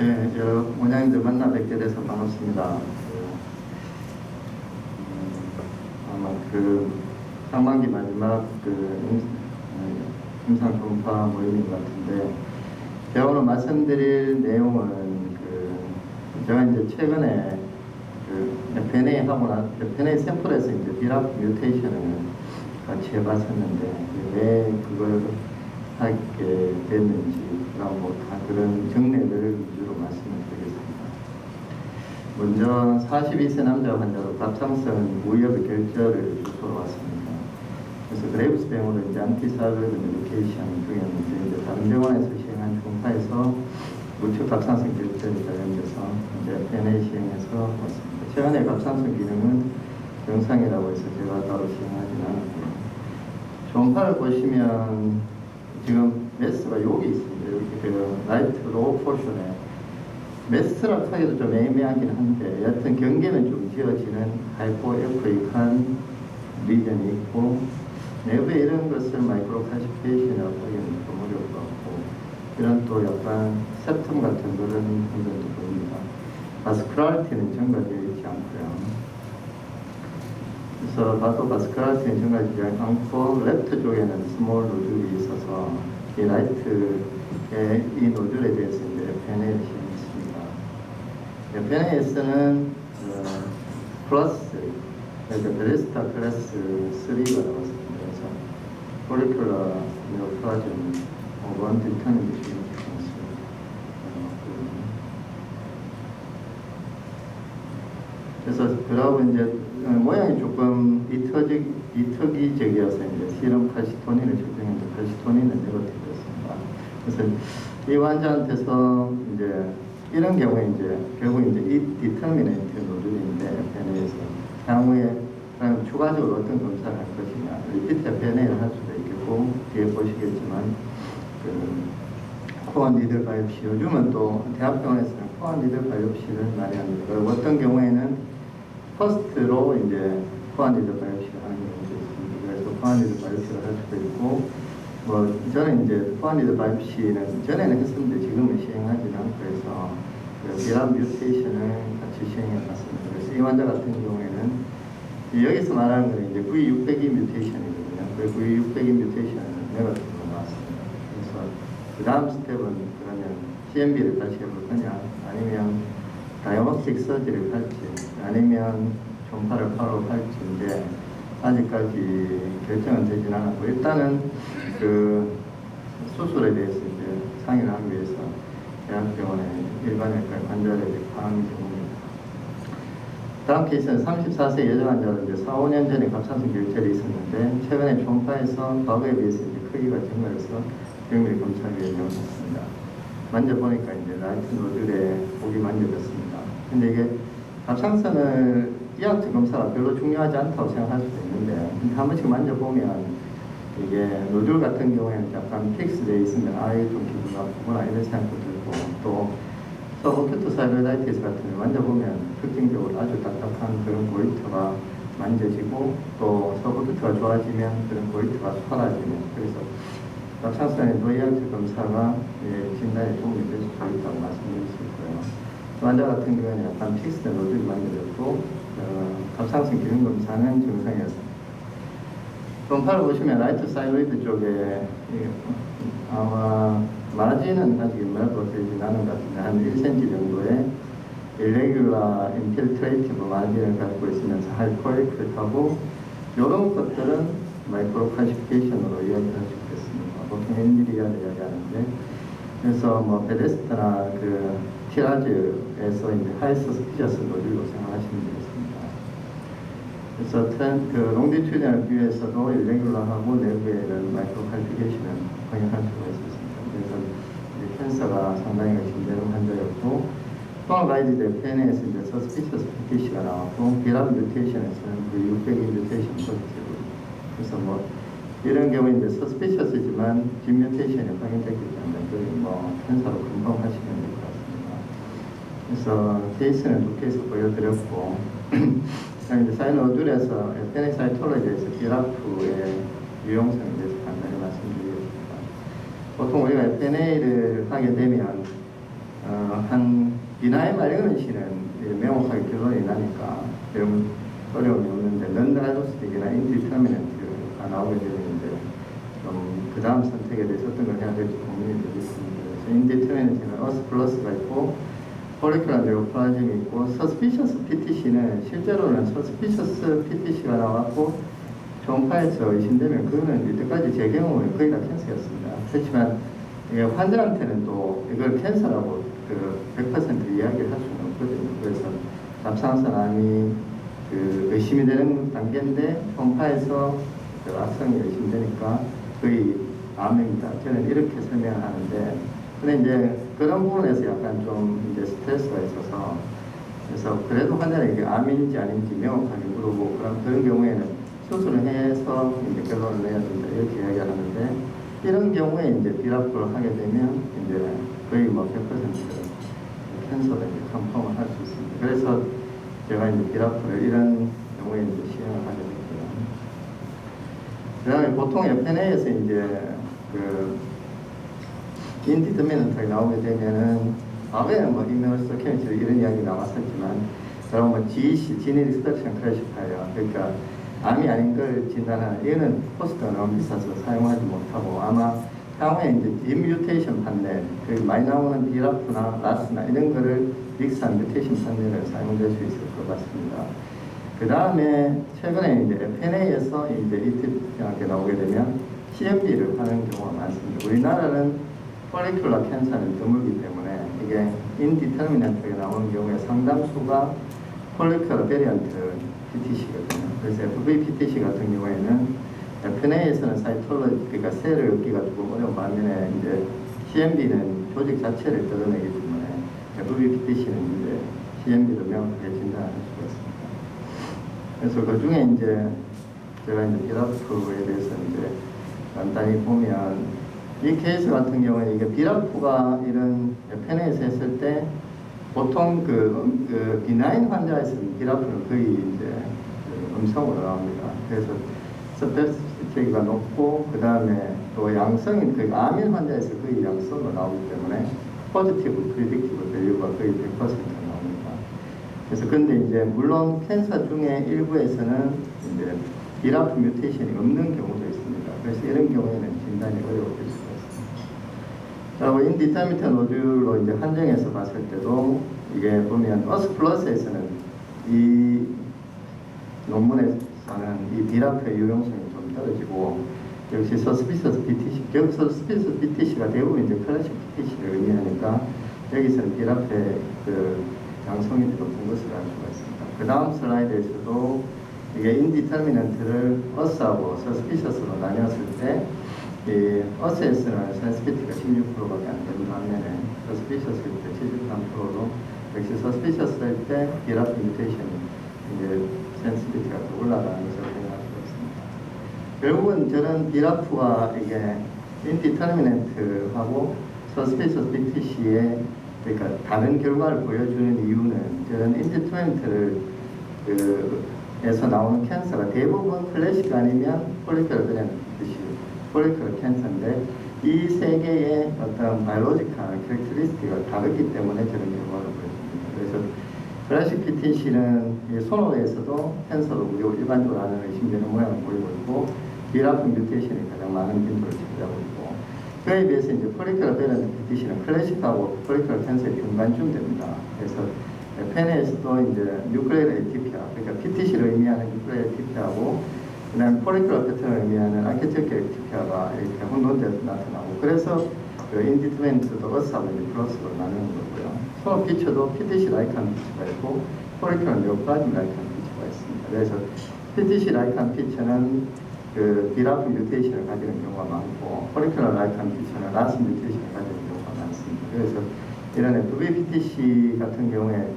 예, 원장님들 만나 뵙게 돼서 반갑습니다. 아마 상반기 마지막 임상 전파 모임인 것 같은데, 제가 오늘 말씀드릴 내용은 제가 이제 최근에 FNA FNA 샘플에서 이제 BRAF 뮤테이션을 같이 해봤었는데, 왜 그걸 하게 됐는지, 다 그런 정례를 위주로 말씀을 드리겠습니다. 먼저 42세 남자 환자로 갑상선 무혈 결절을 주소로 왔습니다. 그래서 그레이브스병으로 이제 안티사이로이드 메디케이션 중이었는데, 이제 다른 병원에서 시행한 중파에서 우측 갑상선 결절에 관련돼서 이제 FNA 시행해서 왔습니다. 최근에 갑상선 기능은 정상이라고 해서 제가 따로 시행하지는 않았고요. 초음파를 보시면 지금 메스가 여기 있습니다. 여기 라이트 로우 포션에 메스라고 하기도 좀 애매하긴 한데, 여하튼 경계는 좀 지어지는 하이포에코익한 리전이 있고, 내부에 이런 것을 마이크로 칼시피케이션이라고 하기는 좀 어려울 것 같고, 이런 또 약간 septum 같은 그런 흔적도 보입니다. 바스큘라리티는 증가되어 있지 않고요. 그래서 봐도 바스큘라리티는 증가되지 않고, 레프트 쪽에는 스몰 노즐이 있어서 이 라이트의 이 노즐에 대해서 이제 FNA를 시행했습니다. FNA에서는 플러스, 그러니까 베레스타 클래스 3가 나왔습니다. 그래서 폴리큘러 네오플라즘 5번 디터민이 시행했습니다. 그래서 그러고 이제 모양이 조금 이터기적이어서 이제 시럼 칼시토닌을 측정했는데 칼시토닌은 네거티브였습니다. 그래서 이 환자한테서 이제 이런 경우에 이제 결국 이제 이 디터미네이트 노즐인데 FNA에서 향후에 추가적으로 어떤 검사를 할 것이냐, 리피트 FNA를 할 수도 있겠고, 뒤에 보시겠지만 코어 니들 바이옵시, 요즘은 또 대학병원에서는 코어 니들 바이옵시를 많이 합니다. 그리고 어떤 경우에는 퍼스트로 이제 코어 니들 바이옵시를 하는 경우도 있습니다. 그래서 코어 니들 바이옵시를 할 수도 있고, 저는 이제 코어 니들 바이옵시는 전에는 했었는데 지금은 시행하지는 않고 해서 BRAF 뮤테이션을 같이 시행해봤습니다. 그래서 이 환자 같은 경우에는 여기서 말하는 건 이제 V602 뮤테이션이거든요. 그 V602 뮤테이션은 네거티브로 나왔습니다. 그래서 그 다음 스텝은 그러면 CMB를 다시 해볼 거냐, 아니면 다이어노스틱 서지를 할지, 아니면 초음파를 바로 할지인데, 아직까지 결정은 되진 않았고, 일단은 수술에 대해서 이제 상의를 하기 위해서 대학병원의 일반외과 환자를 파악한 경우입니다. 다음 케이스는 34세 여자 환자로 이제 4, 5년 전에 갑상선 결절이 있었는데, 최근에 초음파에서 과거에 비해서 이제 크기가 증가해서 병밀 검사를 예정했습니다. 만져보니까 이제 라이트 노즐에 목이 만져졌습니다. 근데 이게 갑상선을 이학적 검사가 별로 중요하지 않다고 생각할 수도 있는데, 한 번씩 만져보면 이게 노즐 같은 경우에는 약간 픽스되어 있으면 이게 좀 기분 나쁘구나 이런 생각도 들고, 또 서브큐트 사이로이다이티스 같은 거 만져보면 특징적으로 아주 딱딱한 그런 고이터가 만져지고, 또 서브큐트가 좋아지면 그런 고이터가 사라지면, 그래서 갑상선의 노이학적 검사가 진단에 도움이 될 수 있다고 말씀드릴 수 있고요. 환자 같은 경우는 약간 픽스된 노즐이 만져졌고, 갑상선 기능 검사는 정상이었습니다. 초음파를 보시면 라이트 사이로이드 쪽에 아마 마진은 아직 말보되지 않은 것 같은데, 한 1cm 정도의 irregular infiltrative 마진을 갖고 있으면서 하이포에크하고, 이런 것들은 마이크로 칼시피케이션으로 이야기할 수 있겠습니다. 보통 1mm를 이야기하는데, 그래서 베데스타나 티라즈에서 이제 하이 서스피셔스 노즐로 생각하시면 되겠습니다. 그래서 롱디튜디널 뷰에서도 일레귤러하고 내부에는 마이크로 칼피케이션을 확인할 수가 있었습니다. 그래서 이제 캔서가 상당히 진대한 환자였고, 통합 가이드 FNA에서 이제 서스피셔스 PTC가 나왔고, BRAF 뮤테이션에서는 V602 뮤테이션 포지티브. 그래서 이런 경우에 이제 서스피셔스지만 진 뮤테이션이 확인됐기 때문에 캔서로 검증하시면 될 것 같습니다. 그래서 케이스는 두 케이스 보여드렸고, 이제 사이노줄에서 FNA 사이톨로지에서 BRAF의 유용성에 대해서 간단히 말씀드리겠습니다. 보통 우리가 FNA를 하게 되면 한 비나이 말리는 시는 명확하게 결론이 나니까 별 어려움이 없는데 넌드라이더스틱이나 인디터미넌트가 나오게 되는데 좀 그 다음 선택에 대해서 어떤 걸 해야 될지 고민이 되겠습니다. 그래서 인디터미넌트는 어스 플러스가 있고 폴리큘러 네오플라즘이 있고 서스피셔스 PTC는 실제로는 서스피셔스 PTC가 나왔고 초음파에서 의심되면 그거는 이때까지 제 경험은 거의 다 캔서였습니다. 그렇지만 환자한테는 또 이걸 캔서라고 100% 이야기를 할 수는 없거든요. 그래서 갑상선암이 의심이 되는 단계인데 초음파에서 악성이 의심되니까 거의 암입니다. 저는 이렇게 설명하는데 근데 이제 그런 부분에서 약간 좀 이제 스트레스가 있어서 그래서 그래도 환자에게 암인지 아닌지 명확하게 물어보고 그런 경우에는 수술을 해서 이제 결론을 내야 된다 이렇게 이야기하는데 이런 경우에 이제 비라프를 하게 되면 이제 거의 뭐 100% 캔서를 이제 컨펌을 할 수 있습니다. 그래서 제가 이제 비라프를 이런 경우에 이제 시행을 하게 됐고요. 그다음에 보통 FNA에서 이제 인디터미넌트가 나오게 되면은 과거에는 뭐 임명스토키미치 이런 이야기 나왔었지만 그럼 뭐 GEC, 지네릭 스트럭션 클래시파이어 그러니까 암이 아닌 걸 진단하는 이거는 코스트가 너무 비싸서 사용하지 못하고 아마 향후에 이제 디뮤테이션 판넬 그 많이 나오는 비라프나 라스나 이런 거를 믹스한 뮤테이션 판넬을 사용될 수 있을 것 같습니다. 그 다음에 최근에 이제 FNA에서 이제 이렇게 나오게 되면 CMB를 하는 경우가 많습니다. 우리나라는 폴리큘러 캔서는 드물기 때문에 이게 인디터미넌트가 나오는 경우에 상당수가 폴리큘러 베리언트 PTC거든요. 그래서 FVPTC 같은 경우에는 FNA에서는 사이톨로지, 그러니까 셀을 얻기가 조금 어려운 반면에 이제 CMB는 조직 자체를 뜯어내기 때문에 FVPTC는 이제 CMB를 명확하게 진단할 수가 있습니다. 그래서 그 중에 이제 제가 이제 비라프에 대해서 이제 간단히 보면 이 케이스 같은 경우에 이게 비라프가 이런 FNA에서 했을 때 보통 비나인 환자에서는 비라프는 거의 이제 음성으로 나옵니다. 그래서 스페시피티가 높고 그 다음에 또 양성인 암인 환자에서 거의 양성으로 나오기 때문에 포지티브, 프리딕티브 밸류가 거의 100% 나옵니다. 그래서 근데 이제 물론 캔서 중에 일부에서는 이제 비라프 뮤테이션이 없는 경우도 있습니다. 그래서 이런 경우에는 진단이 어려워질 수가 있습니다. 그리고 인디터미넌트 노듈로 이제 한정해서 봤을 때도 이게 보면 어스 플러스에서는 이 논문에서는 이 비라프의 유용성이 좀 떨어지고 역시 서스피셔스 PTC, 서스피셔스 PTC가 대부분 이제 클래식 PTC를 의미하니까 여기서는 비라프의 양성이 더 높은 것을 알 수가 있습니다. 그 다음 슬라이드에서도 이게 인디터미넌트를 어스하고 서스피셔스로 나뉘었을 때 이 어스에서는 센시티비티가 16%밖에 안 되는 반면에 서스피셔스일 때 73%로 역시 서스피셔스일 때 비라프 뮤테이션이 이제 센시티비티가 더 올라가는 것을 확인할 수가 있습니다. 결국은 저는 비라프와 이게 인디터미넌트하고 서스피셔스 PTC의 그러니까 다른 결과를 보여주는 이유는 저는 인디터미넌트를 에서 나오는 캔서가 대부분 클래식 아니면 폴리큘러 베리언트 PTC, 폴리큘러 캔서인데 이 세 개의 어떤 바이올로지컬 캐릭터리스틱이 다르기 때문에 저런 결과를 보여줍니다. 그래서 클래식 PTC는 손오에서도 캔서로 우리가 일반적으로 아는 의심되는 모양을 보이고 있고 비라프 뮤테이션이 가장 많은 빈도를 차지하고 있고 그에 비해서 이제 폴리큘러 베리언트 PTC는 클래식하고 폴리큘러 캔서의 중간쯤 됩니다. 그래서 FNA에서도 이제 뉴클레이드 에티피아, 그러니까 PTC를 의미하는 뉴클레이드 에티피아하고 그 다음에 폴리큘러 패턴을 의미하는 아키텍처 에티피아가 이렇게 혼돈돼서 나타나고 그래서 인디터미넌트도 어스하고 이제 플러스로 나누는 거고요. 손업 피처도 PTC 라이크한 피처가 있고 폴리큘러 네오플라즘 라이크한 피처가 있습니다. 그래서 PTC 라이크한 피처는 비라프 뮤테이션을 가지는 경우가 많고 폴리큘러 라이크한 피처는 라스 뮤테이션을 가지는 경우가 많습니다. 그래서 이런 FVPTC 같은 경우에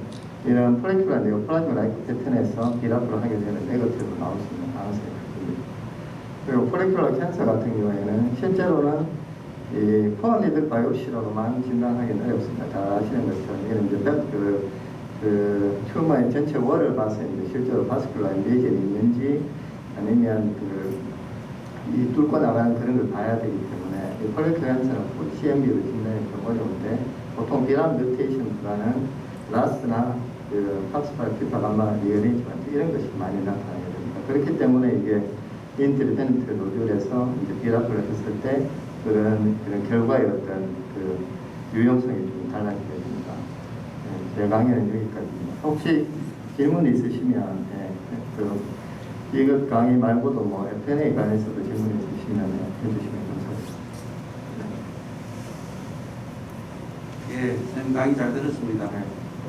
이런 폴리큘러 네오플라즘 라이크 패턴에서 비라프를 하게 되면 네거티브로 나올 수 있는 가능성이 크습니다. 그리고 폴리큘러 캔서 같은 경우에는 실제로는 이 포어니드 바이옵시로만 진단하기는 어렵습니다. 잘 아시는 것처럼 이런 이제 튜머의 전체 월을 봐서 이제 실제로 바스큘러 인베이전이 있는지 아니면 이 뚫고 나가는 그런 걸 봐야 되기 때문에 이 폴리큘러 캔서는 CMB로 진단이 좀 어려운데 보통 비람 뮤테이션보다는 라스나 그 팝스파, 피파, 감마, 리어레인지먼트 이런 것이 많이 나타나게 됩니다. 그렇기 때문에 이게 인트리펜트 노즐에서 이제 비랍을 했을 때 그런 결과의 어떤 그 유용성이 좀 달라지게 됩니다. 제 강의는 여기까지입니다. 혹시 질문 있으시면 이것 강의 말고도 뭐 FNA 관해서도 질문 있으시면 해주시면 감사하겠습니다. 예, 선생님 강의 잘 들었습니다.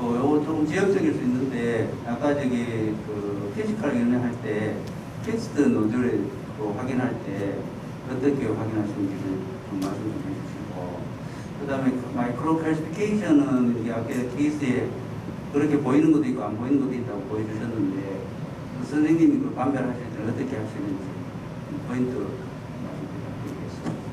요거 조금 지역적일 수 있는데 아까 저기 그 피지컬 연애할 때 텍스트 노즐을 확인할 때 어떻게 확인하시는지 좀 말씀 좀 해주시고, 그 다음에 마이크로 클래시피케이션은 이게 아까 케이스에 그렇게 보이는 것도 있고 안 보이는 것도 있다고 보여주셨는데 그 선생님이 그 판별하실 때는 어떻게 하시는지 포인트 말씀 부탁드리겠습니다.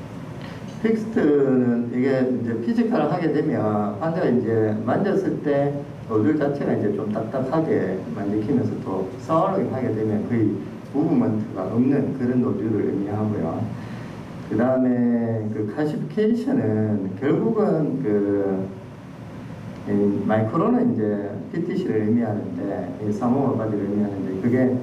텍스트는 이게 이제 피지컬을 하게 되면 환자가 이제 만졌을 때 노즐 자체가 이제 좀 딱딱하게 만지면서 또 싸우게 하게 되면 거의 무브먼트가 없는 그런 노즐을 의미하고요. 그 다음에 그 칼시피케이션은 결국은 그 마이크로는 이제 PTC를 의미하는데, 이 사모어바디를 의미하는데, 그게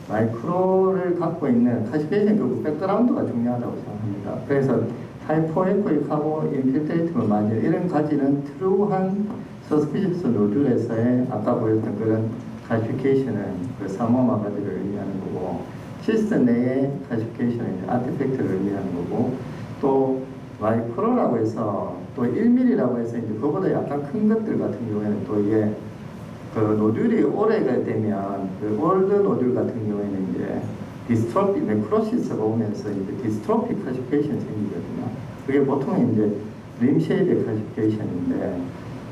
마이크로를 갖고 있는 칼시피케이션 결국 백그라운드가 중요하다고 생각합니다. 그래서 하이포에코익하고 인필트레이트물 마질 이런 가지는 트루한 서스피셔스 노즐에서의 아까 보였던 그런 칼시피케이션은 그 사모어바디를 의미하는 거고, 시스템 내의 칼시피케이션은 아티팩트를 의미하는 거고, 또 마이크로라고 해서 또 1mm라고 해서 이제 그보다 약간 큰 것들 같은 경우에는 또 이게 그 노즐이 오래가 되면 그 올드 노즐 같은 경우에는 이제 디스트로피, 네크로시스가 오면서 이제 디스트로피 칼시피케이션이 생기거든요. 그게 보통 이제 림 쉐입의 칼시피케이션인데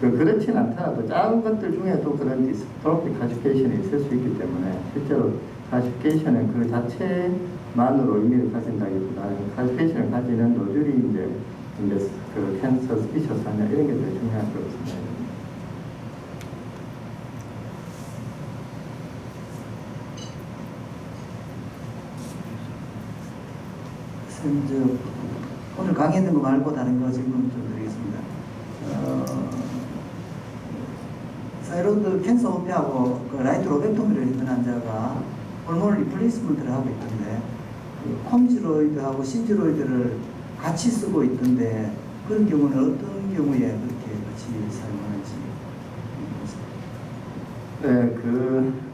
그렇진 않더라도 작은 것들 중에도 그런 디스트로피 칼시피케이션이 있을 수 있기 때문에 실제로 칼시피케이션은 그 자체만으로 의미를 가진다기보다는 칼시피케이션을 가지는 노즐이 이제 그 캔서 스피셔스하냐 이런 게 되게 중요할 거라고 생각합니다. 선생님, 오늘 강의했는 거 말고 다른 거 질문 좀 드리겠습니다. 사이로드 캔서 호피하고 그 라이트 로벡토미를 했던 환자가 호르몬 리플레이스먼트를 하고 있던데 그 콤지로이드하고 신지로이드를 같이 쓰고 있던데 그런 경우는 어떤 경우에 그렇게 같이 사용하는지. 네,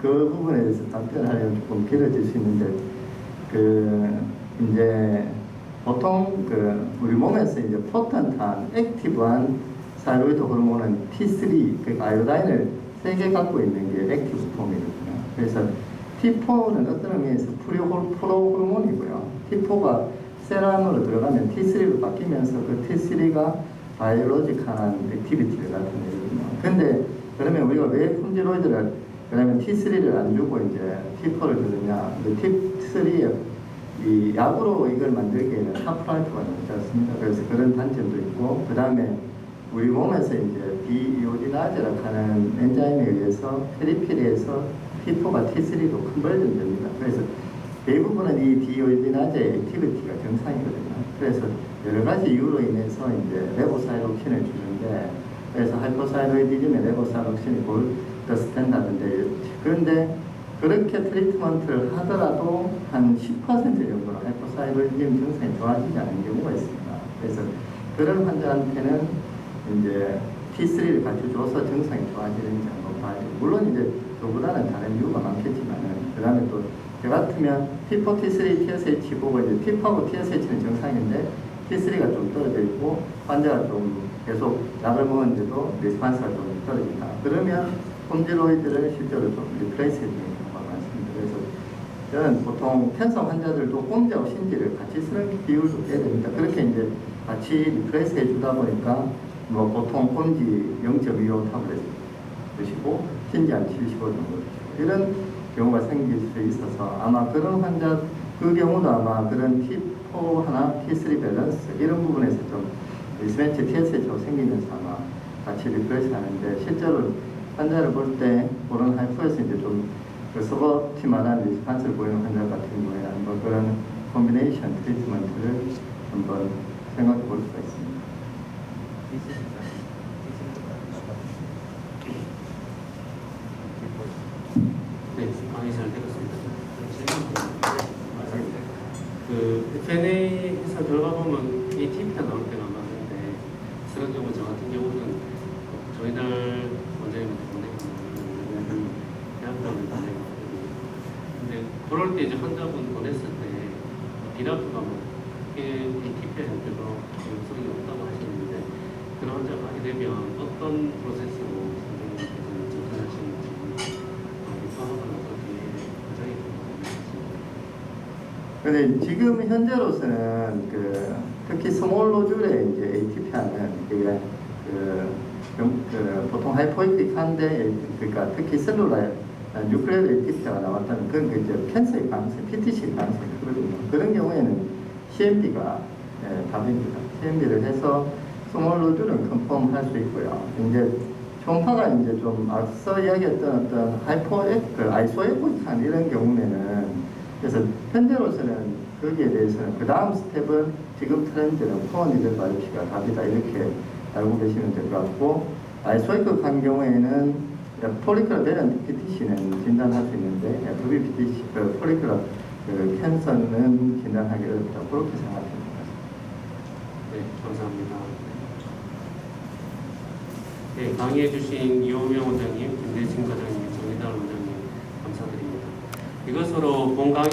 그 부분에 대해서 답변하려면 조금 길어질 수 있는데 이제 보통 우리 몸에서 이제 포턴트한 액티브한 사이로이드 호르몬은 T3, 그러니까 아이오다인을 3개 갖고 있는 게 액티브 폼이거든요. 그래서 T4는 어떤 의미에서 프로 호르몬이고요. T4가 셀 안으로 들어가면 T3로 바뀌면서 그 T3가 바이올로직한 액티비티를 나타내거든요. 근데 그러면 우리가 왜 콤지로이드를 그러면 T3를 안 주고 이제 T4를 주느냐? T3에 이 약으로 이걸 만들기에는 하프라이프가 높지 않습니다. 그래서 그런 단점도 있고, 그 다음에 우리 몸에서 이제 디이오디나제라고 하는 엔자임에 의해서 페리피리에서 T4가 T3로 컨버전 됩니다. 그래서 대부분은 이 디이오디나제의 액티비티가 정상이거든요. 그래서 여러 가지 이유로 인해서 이제 레보사이록신을 주는데, 그래서 하이포사이로이디즘의 레보사이록신이 골드 스탠다드인데, 그런데 그렇게 트리트먼트를 하더라도 한 10% 정도는 하이포사이로이디즘 증상이 좋아지지 않은 경우가 있습니다. 그래서 그런 환자한테는 이제 T3를 같이 줘서 증상이 좋아지는지 한번 봐야 돼요. 물론 이제 그보다는 다른 이유가 많겠지만은, 그 다음에 또 저 같으면 T4, T3, TSH 보고 이제 T4하고 TSH는 정상인데 T3가 좀 떨어져 있고 환자가 좀 계속 약을 먹었는데도 리스판스가 좀 떨어진다. 그러면 콤지로이드를 실제로 좀 리플레이스 해주는 경우가 많습니다. 그래서 저는 보통 캔서 환자들도 꼼지하고 신지를 같이 쓰는 비율도 꽤 됩니다. 그렇게 이제 같이 리플레이스 해주다 보니까 뭐 보통 꼼지 0.25 타블렛 드시고 신지 한 75 정도 드시고 이런 경우가 생길 수 있어서 아마 그런 환자 그 경우도 아마 그런 T4 하나 T3 밸런스 이런 부분에서 좀 미스매치 TSH가 생기면서 아마 같이 리플레이스 하는데, 실제로 환자를 볼 때 그런 하이퍼에서 이제 좀 서버티만한 리스판스를 보이는 환자 같은 경우에 한번 그런 콤비네이션 트리트먼트를 한번 생각해 볼 수가 있습니다. Q&A에서 들어가 보면 ATP가 나올 때가 많은데 그런 경우 저 같은 경우는 저희들 원장님한테 보내거든요. 대학병원에 보내거든요. 근데 그럴 때 이제 환자분 보냈을 때 비라프가 뭐 ATP에 별로 영성이 없다고 하시는데 그런 환자가 하게 되면 어떤 프로세스로 선생님께서는 접근하시는지 파악은 어떻게 굉장히 궁금해요. 근데 지금 현재로서는 그 특히 스몰 노즐의 이제 ATP하는 보통 하이포이픽한데 그러니까 특히 셀룰라 뉴클레어 ATP가 나왔다면 그건 그 이제 캔서의 가능성, PTC 가능성이 크거든요. 그런 경우에는 CMB가 답입니다. CMB를 해서 스몰 노즐은 컨펌할 수 있고요. 이제 초음파가 이제 좀 앞서 이야기했던 어떤 아이소에코익한 이런 경우에는 그래서 현재로서는 거기에 대해서는 그 다음 스텝은 지금 트렌드는 코어 니들 바이오피가 답이다 이렇게 알고 계시면 될 것 같고 아이소에코익한 경우에는 폴리클러 베런트 PTC는 진단할 수 있는데 VPTC, 폴리클러 캔서는 진단하기 어렵다 그렇게 생각하시면 됩니다. 네, 감사합니다. 네, 강의해주신 이호명 원장님, 김대진 과장님, 정의달 원장님 감사드립니다. 이것으로 본 강의